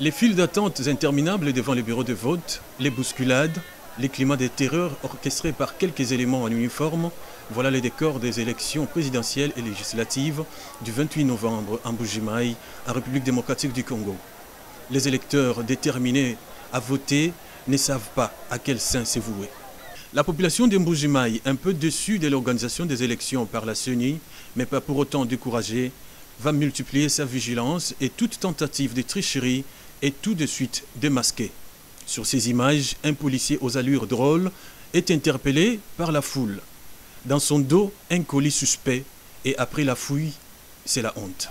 Les files d'attente interminables devant les bureaux de vote, les bousculades, les climats de terreur orchestrés par quelques éléments en uniforme, voilà les décors des élections présidentielles et législatives du 28 novembre en Mbuji-Mayi, en République démocratique du Congo. Les électeurs déterminés à voter ne savent pas à quel saint se vouer. La population de Mbuji-Mayi, un peu déçue de l'organisation des élections par la CENI, mais pas pour autant découragée, va multiplier sa vigilance et toute tentative de tricherie est tout de suite démasquée. Sur ces images, un policier aux allures drôles est interpellé par la foule. Dans son dos, un colis suspect et après la fouille, c'est la honte.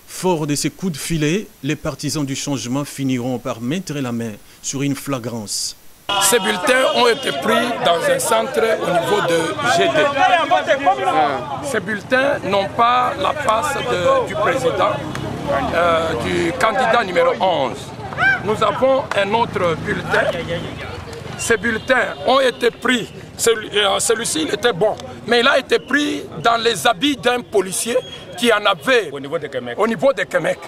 Fort de ces coups de filet, les partisans du changement finiront par mettre la main sur une flagrance. Ces bulletins ont été pris dans un centre au niveau de GD. Ces bulletins n'ont pas la face du président, du candidat numéro 11. Nous avons un autre bulletin. Ces bulletins ont été pris. Celui-ci, il était bon, mais il a été pris dans les habits d'un policier qui en avait au niveau de Kemek.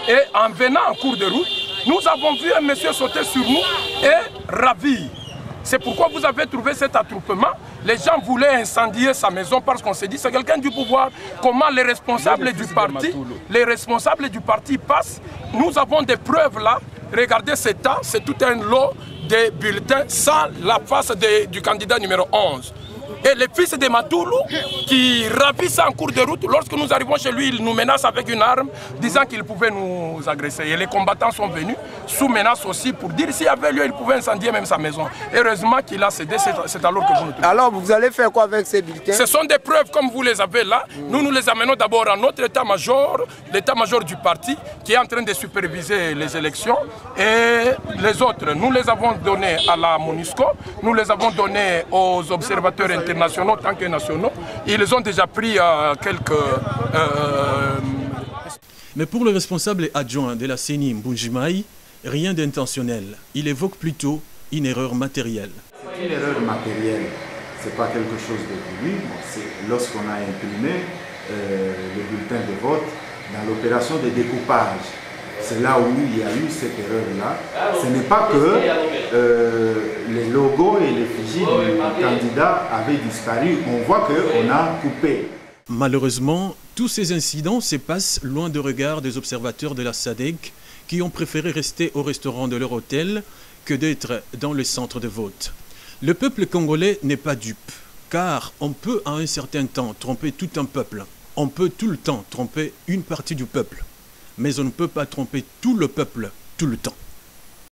Et en venant en cours de route, nous avons vu un monsieur sauter sur nous et ravir. C'est pourquoi vous avez trouvé cet attroupement. Les gens voulaient incendier sa maison parce qu'on s'est dit c'est quelqu'un du pouvoir. Comment les responsables du parti passent? Nous avons des preuves là. Regardez cet tas, c'est tout un lot de bulletins sans la face du candidat numéro 11. Et les fils de Matoulou qui ravissent en cours de route, lorsque nous arrivons chez lui, il nous menace avec une arme, disant qu'il pouvait nous agresser. Et les combattants sont venus sous menace aussi pour dire s'il y avait lieu, il pouvait incendier même sa maison. Heureusement qu'il a cédé, c'est alors que vous nous trouvez. Alors vous allez faire quoi avec ces bulletins? Ce sont des preuves comme vous les avez là. Nous les amenons d'abord à notre état-major, l'état-major du parti, qui est en train de superviser les élections. Et les autres, nous les avons donnés à la MONUSCO, nous les avons donnés aux observateurs internationaux tant que nationaux. Ils ont déjà pris quelques... Mais pour le responsable adjoint de la CENI Mbuji-Mayi, rien d'intentionnel. Il évoque plutôt une erreur matérielle. Une erreur matérielle, ce n'est pas quelque chose de voulu. C'est lorsqu'on a imprimé le bulletin de vote dans l'opération de découpage. C'est là où il y a eu cette erreur-là. Ce n'est pas que les logos et les fichiers du candidat avaient disparu. On voit qu'on a coupé. Malheureusement, tous ces incidents se passent loin de regard des observateurs de la SADC qui ont préféré rester au restaurant de leur hôtel que d'être dans le centre de vote. Le peuple congolais n'est pas dupe, car on peut à un certain temps tromper tout un peuple. On peut tout le temps tromper une partie du peuple. Mais on ne peut pas tromper tout le peuple tout le temps.